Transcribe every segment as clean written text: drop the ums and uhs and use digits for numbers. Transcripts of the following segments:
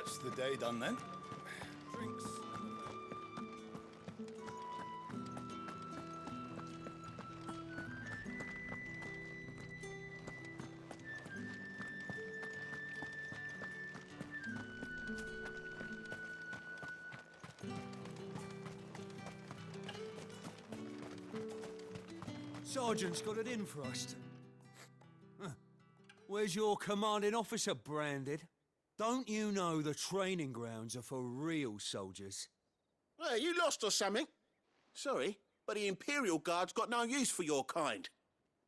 That's the day done then. Drinks. Sergeant's got it in for us. Where's your commanding officer branded? Don't you know the training grounds are for real soldiers? Hey, you lost or something? Sorry, but the Imperial Guard's got no use for your kind.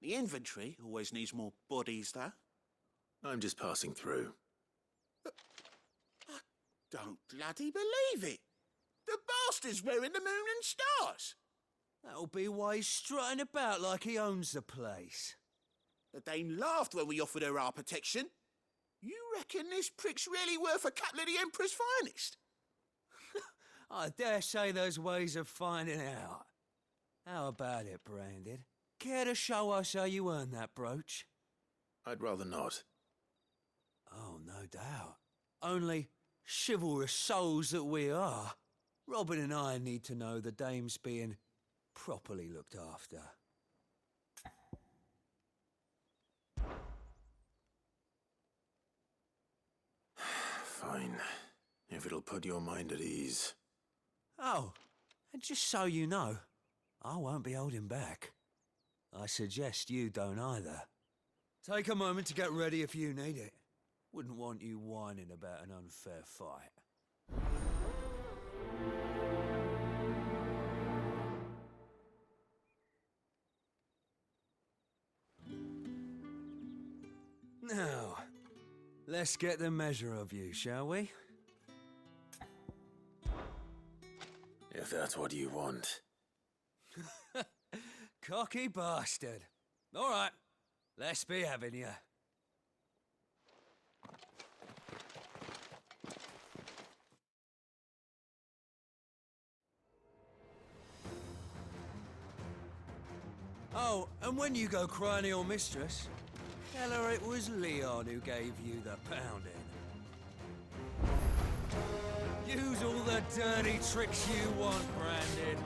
The infantry always needs more bodies, though. I'm just passing through. I don't bloody believe it. The bastard's wearing the moon and stars. That'll be why he's strutting about like he owns the place. The Dane laughed when we offered her our protection. You reckon this prick's really worth a couple of the Emperor's finest? I dare say there's ways of finding out. How about it, Branded? Care to show us how you earned that brooch? I'd rather not. Oh, no doubt. Only chivalrous souls that we are, Robin and I need to know the dame's being properly looked after. Fine. If it'll put your mind at ease. Oh, and just so you know, I won't be holding back. I suggest you don't either. Take a moment to get ready if you need it. Wouldn't want you whining about an unfair fight. Now, let's get the measure of you, shall we? If that's what you want. Cocky bastard. All right, let's be having you. Oh, and when you go crying to your mistress, tell her it was Leon who gave you the pounding. Use all the dirty tricks you want, Brandon.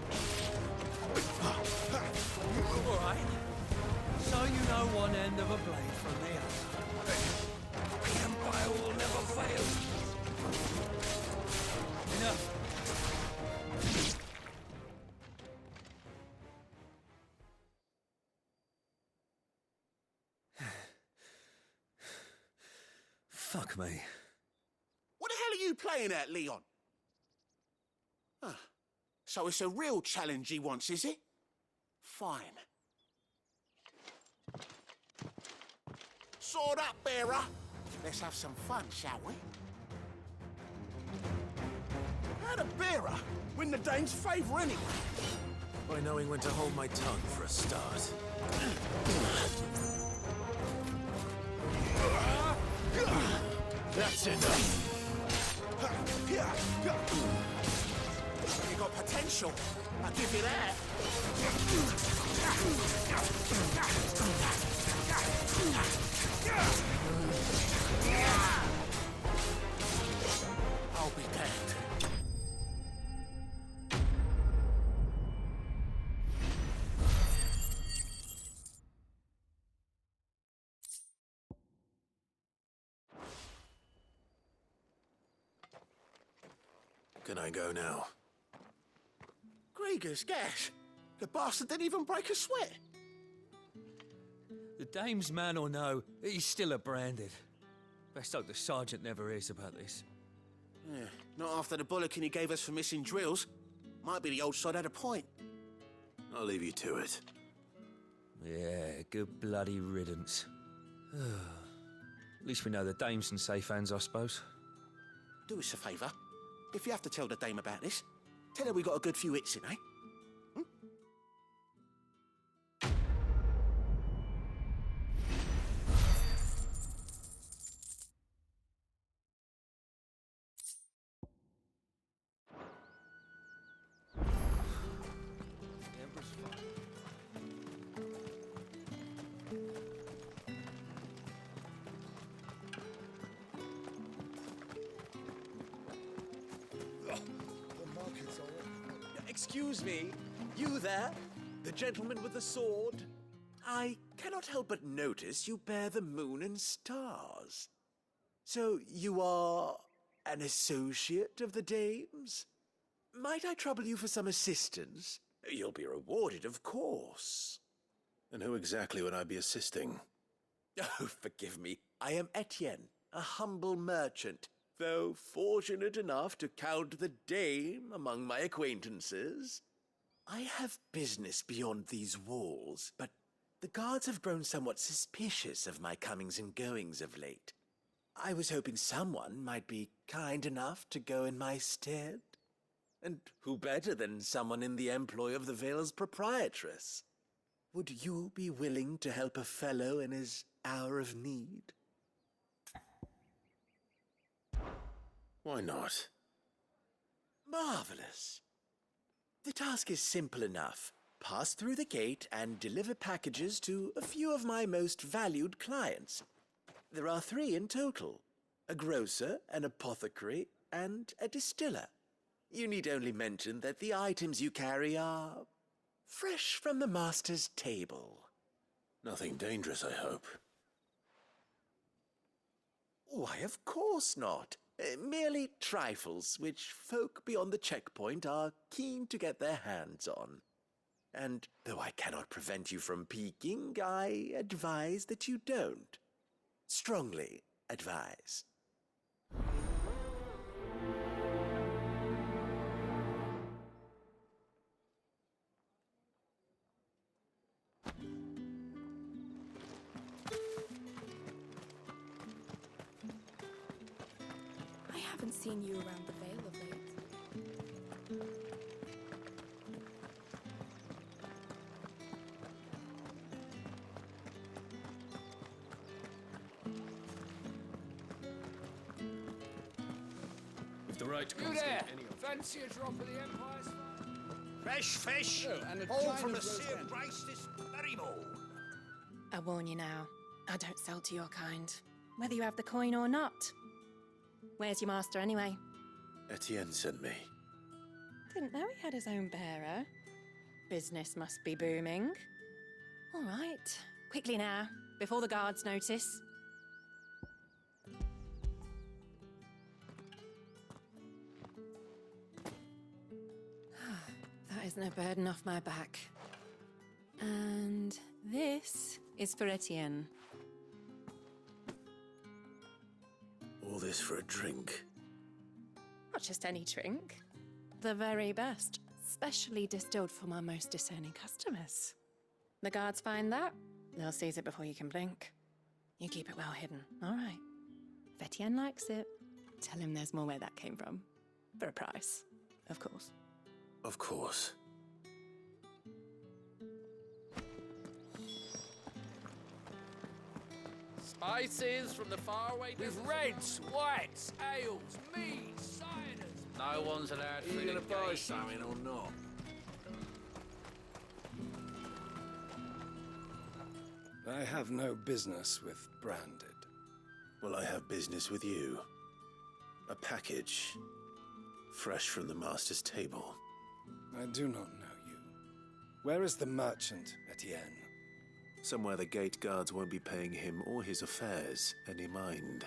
All right. So you know one end of a blade from the other. The Empire will never fail. Enough. Fuck me. What the hell are you playing at, Leon? So it's a real challenge he wants, is it? Fine. Sword up, bearer. Let's have some fun, shall we? How'd a bearer win the Dane's favour anyway? By knowing when to hold my tongue for a start. That's enough. You got potential. I'll give you that. I'll be damned. Can I go now? Grieger's gas. The bastard didn't even break a sweat. The dame's man or no, he's still a Branded. Best hope the sergeant never hears about this. Yeah, not after the bollocking he gave us for missing drills. Might be the old sod had a point. I'll leave you to it. Yeah, good bloody riddance. At least we know the dame's in safe hands, I suppose. Do us a favour. If you have to tell the dame about this, tell her we got a good few hits in, eh? Excuse me, you there? The gentleman with the sword? I cannot help but notice you bear the moon and stars. So you are an associate of the dames? Might I trouble you for some assistance? You'll be rewarded, of course. And who exactly would I be assisting? Oh, forgive me. I am Etienne, a humble merchant, though fortunate enough to count the dame among my acquaintances. I have business beyond these walls, but the guards have grown somewhat suspicious of my comings and goings of late. I was hoping someone might be kind enough to go in my stead. And who better than someone in the employ of the Vale's proprietress? Would you be willing to help a fellow in his hour of need? Why not? Marvelous. The task is simple enough. Pass through the gate and deliver packages to a few of my most valued clients. There are 3 in total: a grocer, an apothecary, and a distiller. You need only mention that the items you carry are fresh from the master's table. Nothing dangerous, I hope. Why, of course not. Merely trifles which folk beyond the checkpoint are keen to get their hands on. And though I cannot prevent you from peeking, I advise that you don't. Strongly advise. I haven't seen you around the Vale of late. With the right to You confiscate there! any of Fancy a drop of the Empire's fire? Fresh fish, and a all giant from the of sea roast of rice this very morn. I warn you now, I don't sell to your kind, whether you have the coin or not. Where's your master anyway? Etienne sent me. Didn't know he had his own bearer. Business must be booming. All right, quickly now, before the guards notice. That is no burden off my back. And this is for Etienne. All this for a drink. Not just any drink. The very best, specially distilled for my most discerning customers. The guards find that, they'll seize it before you can blink. You keep it well hidden, all right? If Etienne likes it, tell him there's more where that came from. For a price, of course. Of course. Spices from the faraway with reds, whites, ales, meads, ciders. No one's allowed Are you going to buy something or not? I have no business with branded. Well, I have business with you. A package. Fresh from the master's table. I do not know you. Where is the merchant, Etienne? Somewhere the gate guards won't be paying him or his affairs any mind.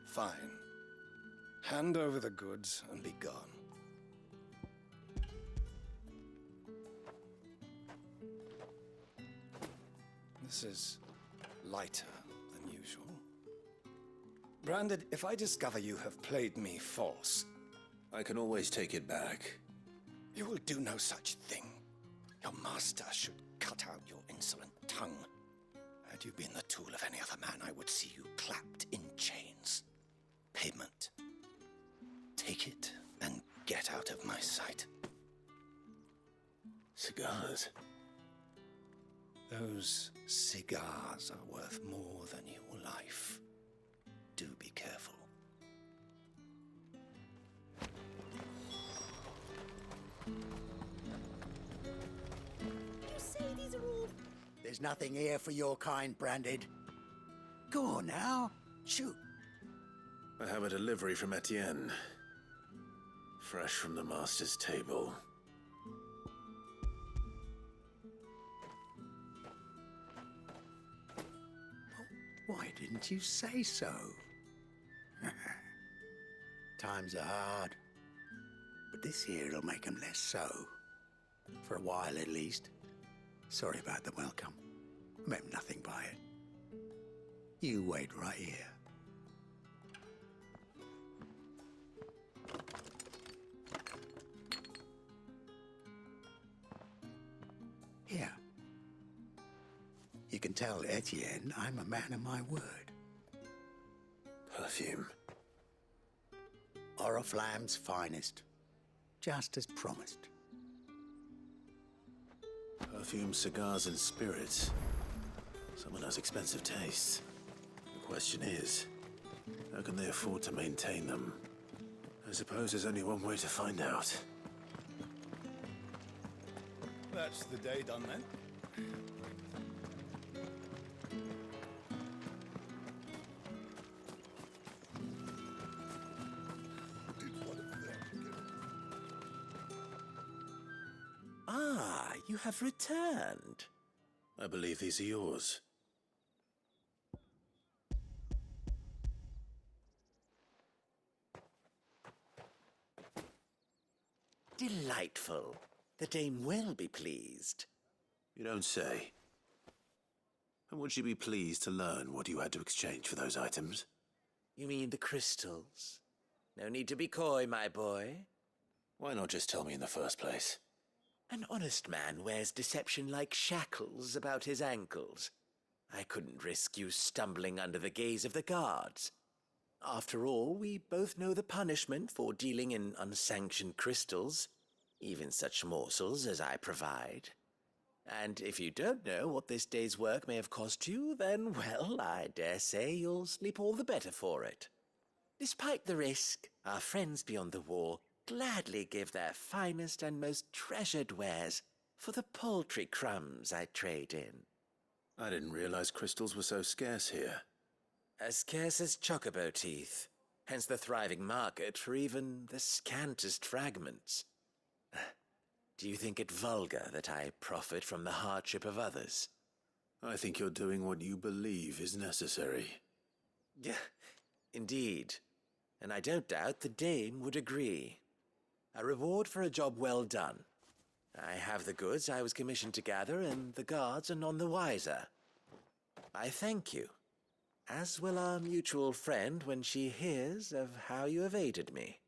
Fine. Hand over the goods and be gone. This is lighter than usual. Branded, if I discover you have played me false, I can always take it back. you will do no such thing. Your master should cut out your insolent tongue. Had you been the tool of any other man, I would see you clapped in chains. Payment. Take it and get out of my sight. Cigars. Those cigars are worth more than your life. Do be careful. You say these are all... There's nothing here for your kind, Branded. Go on now. Shoot. I have a delivery from Etienne. Fresh from the master's table. didn't you say so? Times are hard, but this here'll make 'em less so. For a while, at least. Sorry about the welcome. Meant nothing by it. You wait right here. Here. You can tell Etienne I'm a man of my word. Perfume. Oriflamme's finest. Just as promised. Perfume, cigars, and spirits. Someone has expensive tastes. The question is, how can they afford to maintain them? I suppose there's only one way to find out. That's the day done then. Ah, you have returned. I believe these are yours. Delightful. The dame will be pleased. You don't say. And would she be pleased to learn what you had to exchange for those items? You mean the crystals? No need to be coy, my boy. Why not just tell me in the first place? An honest man wears deception like shackles about his ankles. I couldn't risk you stumbling under the gaze of the guards. After all, we both know the punishment for dealing in unsanctioned crystals, even such morsels as I provide. And if you don't know what this day's work may have cost you, then, well, I dare say you'll sleep all the better for it. Despite the risk, our friends beyond the wall gladly give their finest and most treasured wares for the paltry crumbs I trade in. I didn't realize crystals were so scarce here. As scarce as chocobo teeth, hence the thriving market for even the scantest fragments. Do you think it vulgar that I profit from the hardship of others? I think you're doing what you believe is necessary. Yeah, indeed. And I don't doubt the dame would agree. A reward for a job well done. I have the goods I was commissioned to gather, and the guards are none the wiser. I thank you, as will our mutual friend when she hears of how you have aided me.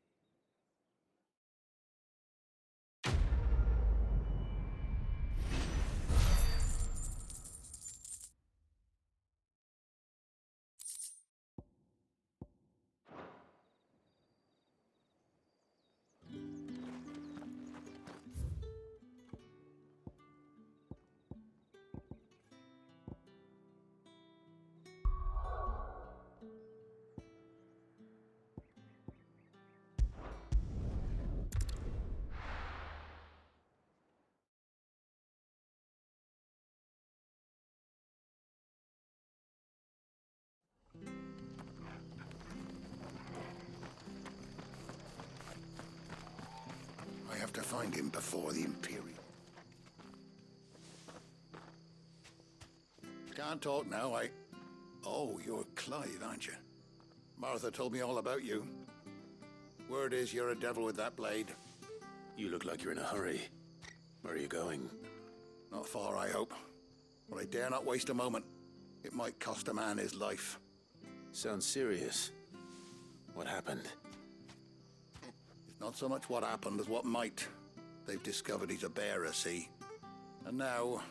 I have to find him before the Imperial. Can't talk now, Oh, you're Clive, aren't you? Martha told me all about you. Word is you're a devil with that blade. You look like you're in a hurry. Where are you going? Not far, I hope. But I dare not waste a moment. It might cost a man his life. Sounds serious. What happened? It's not so much what happened as what might. They've discovered he's a bearer, see? And now,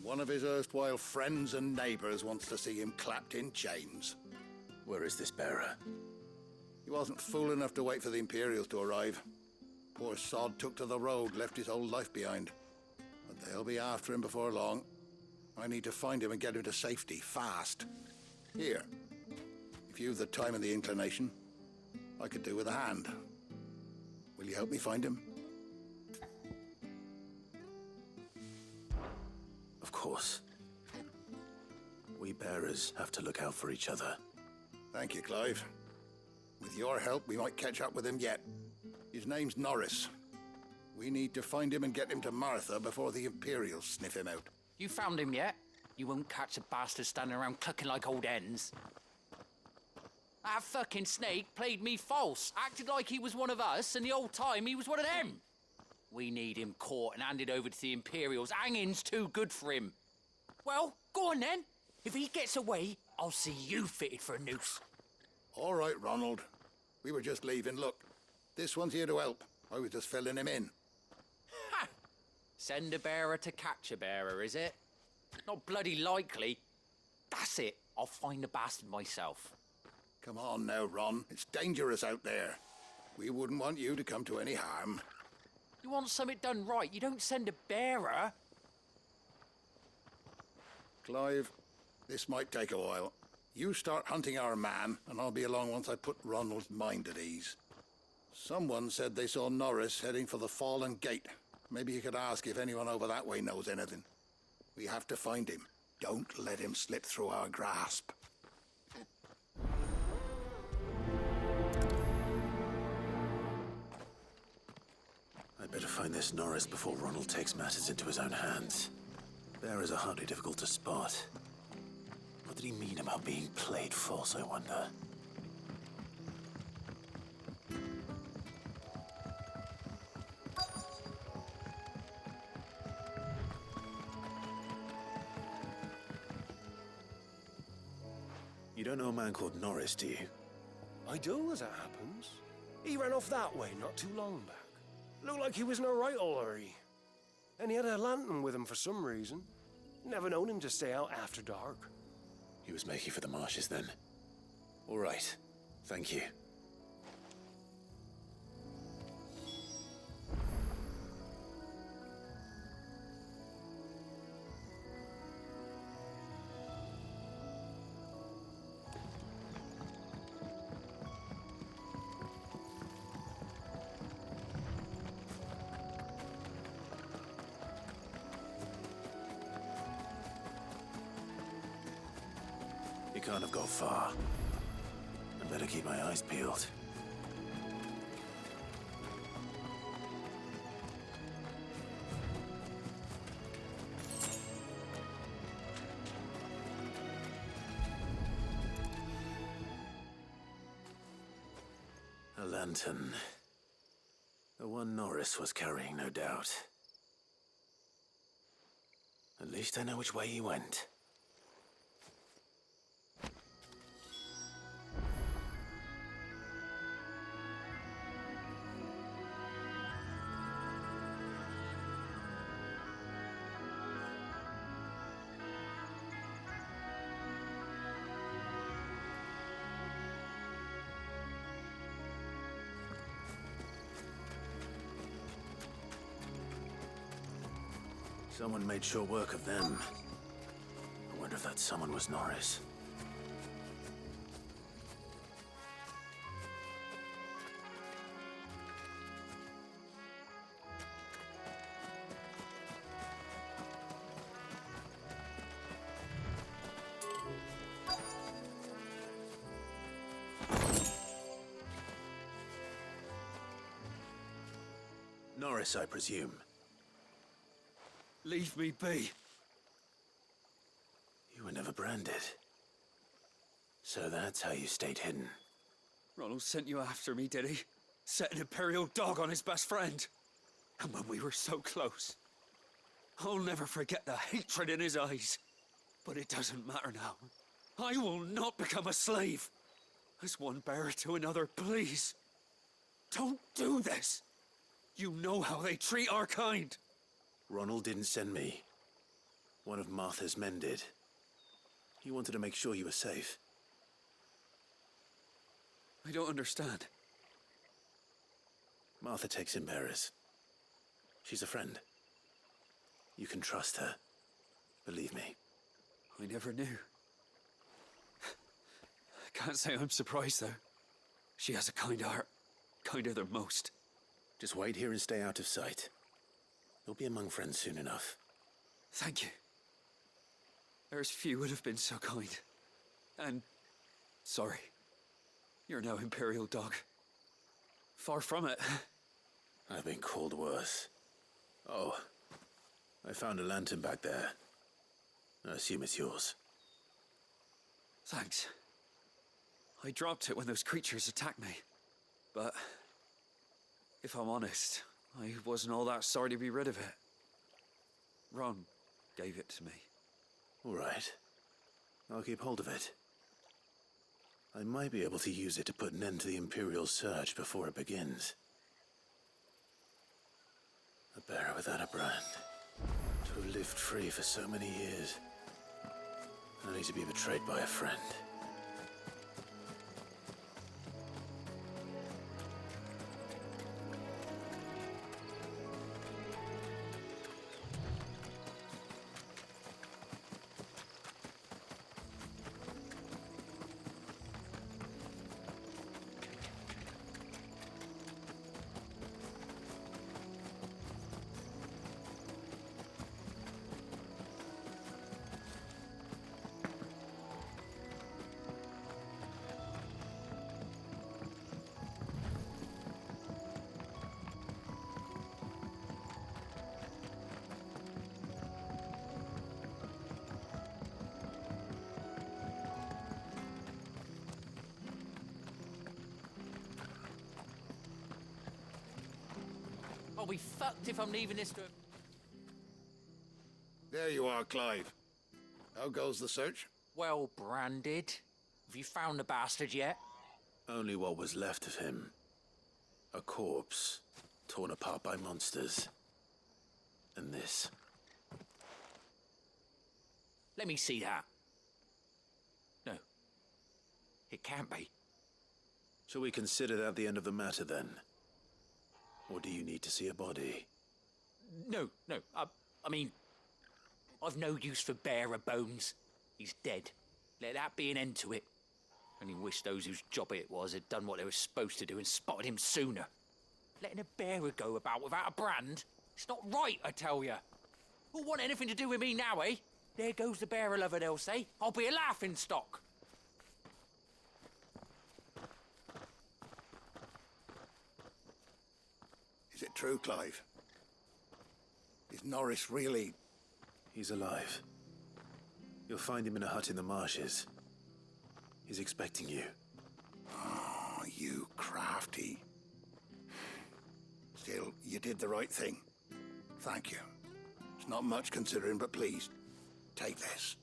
one of his erstwhile friends and neighbors wants to see him clapped in chains. Where is this bearer? He wasn't fool enough to wait for the Imperials to arrive. Poor sod took to the road, left his whole life behind. But they'll be after him before long. I need to find him and get him to safety, fast. Here. If you've the time and the inclination, I could do with a hand. Will you help me find him? Of course. We bearers have to look out for each other. Thank you, Clive. With your help, we might catch up with him yet. His name's Norris. We need to find him and get him to Martha before the Imperials sniff him out. You found him yet? You won't catch a bastard standing around clucking like old hens. That fucking snake played me false, acted like he was one of us, and the whole time he was one of them. We need him caught and handed over to the Imperials. Hanging's too good for him. Well, go on then. If he gets away, I'll see you fitted for a noose. All right, Ronald. We were just leaving. Look, this one's here to help. I was just filling him in. Ha! Send a bearer to catch a bearer, is it? Not bloody likely. That's it. I'll find the bastard myself. Come on now, Ron. It's dangerous out there. We wouldn't want you to come to any harm. You want something done right, you don't send a bearer. Clive, this might take a while. You start hunting our man, and I'll be along once I put Ronald's mind at ease. Someone said they saw Norris heading for the Fallen Gate. Maybe you could ask if anyone over that way knows anything. We have to find him. Don't let him slip through our grasp. I'd better find this Norris before Ronald takes matters into his own hands. Bearers are hardly difficult to spot. What did he mean about being played false, I wonder? You don't know a man called Norris, do you? I do, as it happens. He ran off that way not too long back. Looked like he was in a right old hurry. And he had a lantern with him for some reason. Never known him to stay out after dark. He was making for the marshes then. All right. Thank you. He can't have got far. I better keep my eyes peeled. A lantern. The one Norris was carrying, no doubt. At least I know which way he went. Someone made sure work of them. I wonder if that someone was Norris. Norris, I presume. Leave me be. You were never branded. So that's how you stayed hidden. Ronald sent you after me, did he? Set an Imperial dog on his best friend. And when we were so close. I'll never forget the hatred in his eyes. But it doesn't matter now. I will not become a slave. As one bearer to another, please. Don't do this. You know how they treat our kind. Ronald didn't send me. One of Martha's men did. He wanted to make sure you were safe. I don't understand. Martha takes in bearers. She's a friend. You can trust her. Believe me. I never knew. I can't say I'm surprised, though. She has a kind heart. Kinder than most. Just wait here and stay out of sight. You'll be among friends soon enough. Thank you. There's few would have been so kind. And sorry. You're no Imperial dog. Far from it. I've been called worse. Oh, I found a lantern back there. I assume it's yours. Thanks. I dropped it when those creatures attacked me. But if I'm honest, I wasn't all that sorry to be rid of it. Ron gave it to me. All right. I'll keep hold of it. I might be able to use it to put an end to the Imperial Surge before it begins. A bear without a brand. To have lived free for so many years. Only to be betrayed by a friend. I'll be fucked if I'm leaving this to... There you are, Clive. How goes the search? Well branded. Have you found the bastard yet? Only what was left of him. A corpse, torn apart by monsters. And this. Let me see that. No. It can't be. Shall we consider that the end of the matter, then? Or do you need to see a body? No. I mean, I've no use for bearer bones. He's dead. Let that be an end to it. Only wish those whose job it was had done what they were supposed to do and spotted him sooner. Letting a bearer go about without a brand? It's not right, I tell you. Who'll want anything to do with me now, eh? There goes the bearer lover, they'll say. I'll be a laughing stock. Is it true, Clive? Is Norris really... He's alive. You'll find him in a hut in the marshes. He's expecting you. Oh, you crafty. Still, you did the right thing. Thank you. It's not much considering, but please, take this.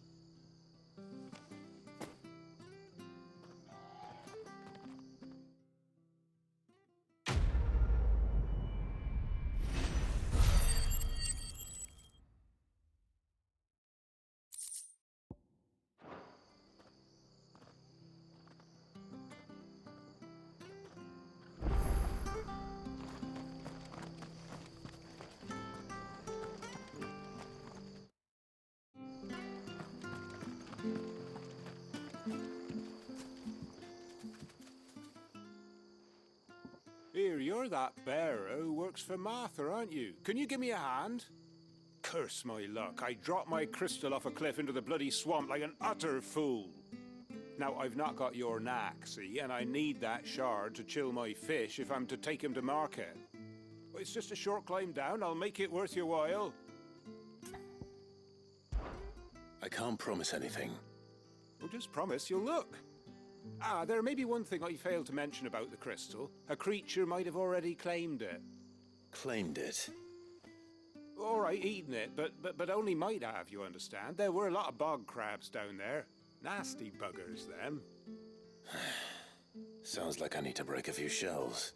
Here, you're that bearer who works for Martha, aren't you? Can you give me a hand? Curse my luck. I dropped my crystal off a cliff into the bloody swamp like an utter fool. Now, I've not got your knack, see, and I need that shard to chill my fish if I'm to take him to market. Well, it's just a short climb down. I'll make it worth your while. I can't promise anything. Well, just promise you'll look. Ah, there may be one thing I failed to mention about the crystal. A creature might have already claimed it. Claimed it? All right, eaten it, but only might have, you understand. There were a lot of bog crabs down there. Nasty buggers, them. Sounds like I need to break a few shells.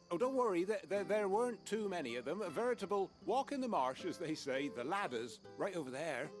Oh, don't worry, there weren't too many of them. A veritable walk in the marsh, as they say, the ladders, right over there.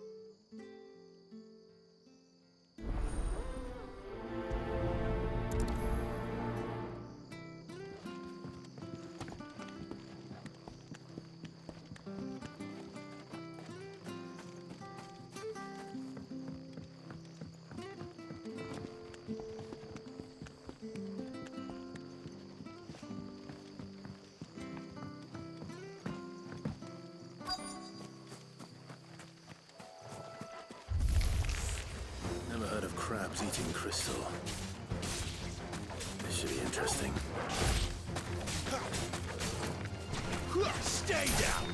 Never heard of crabs eating crystal. This should be interesting. Stay down!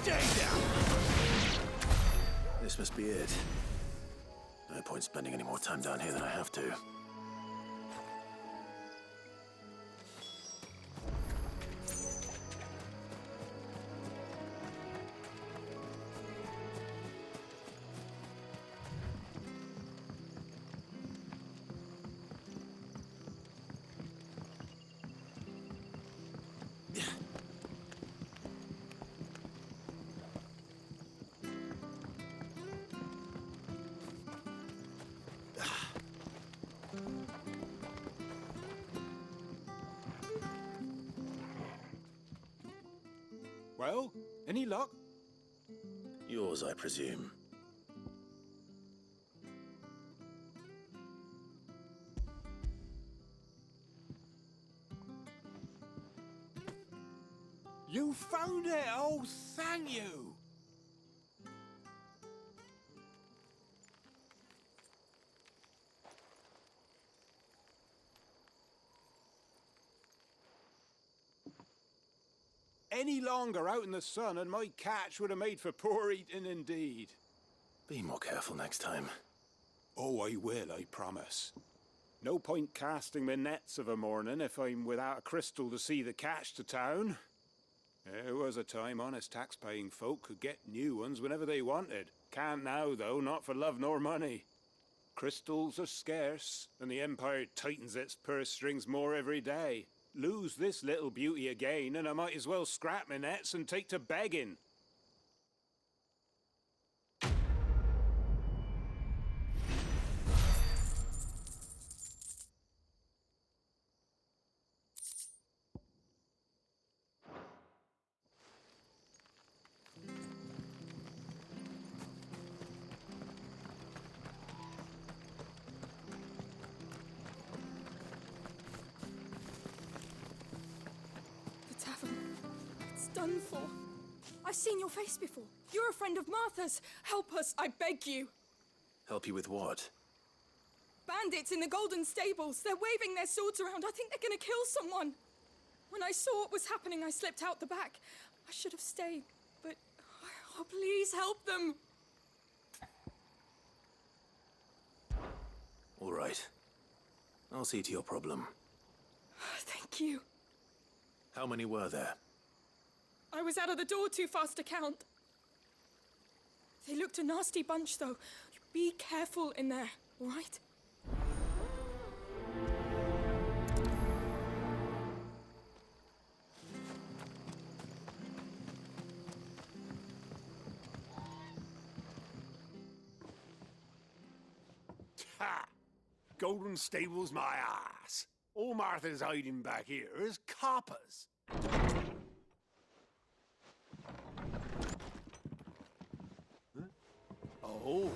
Stay down! This must be it. No point spending any more time down here than I have to. Well, any luck? Yours, I presume. You found it! Oh, thank you! Any longer out in the sun and my catch would have made for poor eating indeed. Be more careful next time. Oh, I will, I promise. No point casting my nets of a morning if I'm without a crystal to see the catch to town. There was a time honest tax-paying folk could get new ones whenever they wanted. Can't now, though, not for love nor money. Crystals are scarce, and the Empire tightens its purse strings more every day. Lose this little beauty again, and I might as well scrap my nets and take to begging. Done for. I've seen your face before. You're a friend of Martha's. Help us, I beg you. Help you with what? Bandits in the Golden Stables. They're waving their swords around. I think they're gonna kill someone. When I saw what was happening, I slipped out the back. I should have stayed, but... Oh, please help them. All right. I'll see to your problem. Thank you. How many were there? I was out of the door too fast to count. They looked a nasty bunch, though. Be careful in there, all right? Ha! Golden Stables my ass. All Martha's hiding back here is coppers. Oh,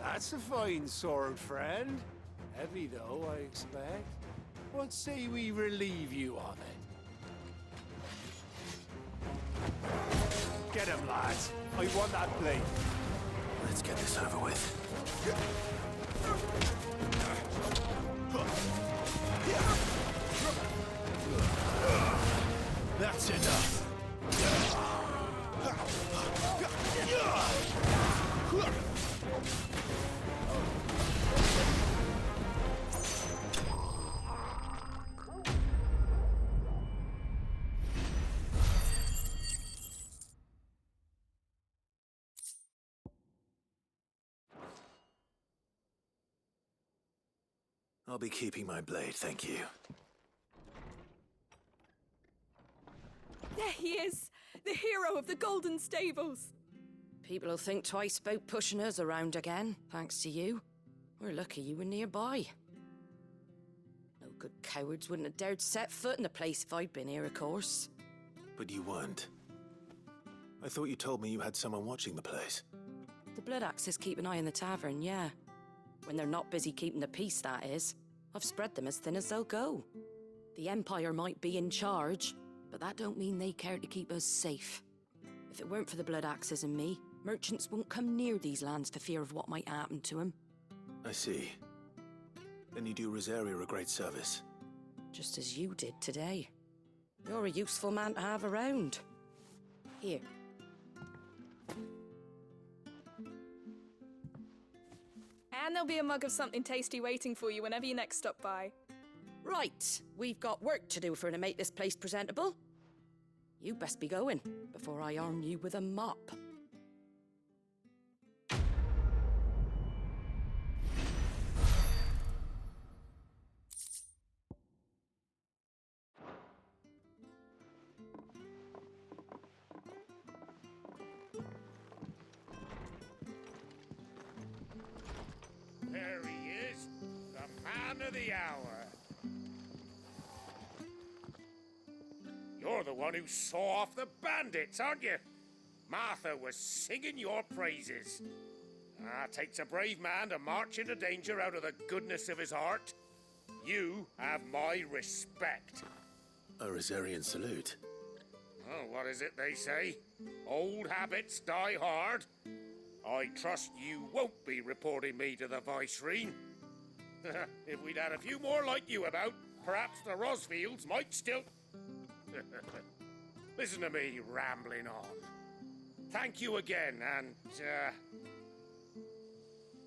that's a fine sword, friend. Heavy, though, I expect. What say we relieve you of it? Get him, lads. I want that blade. Let's get this over with. That's enough. I'll be keeping my blade, thank you. There he is, the hero of the Golden Stables. People will think twice about pushing us around again, thanks to you. We're lucky you were nearby. No good cowards wouldn't have dared set foot in the place if I'd been here, of course. But you weren't. I thought you told me you had someone watching the place. The Blood Axes keep an eye on the tavern, yeah. When they're not busy keeping the peace, that is. I've spread them as thin as they'll go. The Empire might be in charge, but that don't mean they care to keep us safe. If it weren't for the Blood Axes and me, merchants won't come near these lands for fear of what might happen to them. I see. Then you do Rosaria a great service. Just as you did today. You're a useful man to have around. Here. And there'll be a mug of something tasty waiting for you whenever you next stop by. Right, we've got work to do for to make this place presentable. You best be going before I arm you with a mop. There he is, the man of the hour. You're the one who saw off the bandits, aren't you? Martha was singing your praises. Takes a brave man to march into danger out of the goodness of his heart. You have my respect. A Rosarian salute. Oh, what is it they say? Old habits die hard. I trust you won't be reporting me to the Viceroy. If we'd had a few more like you about, perhaps the Rosfields might still... Listen to me rambling on. Thank you again, and,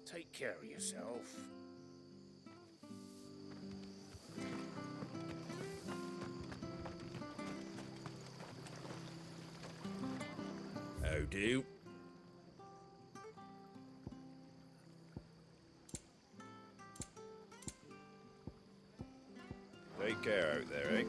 take care of yourself. How do? Take care out there, eh?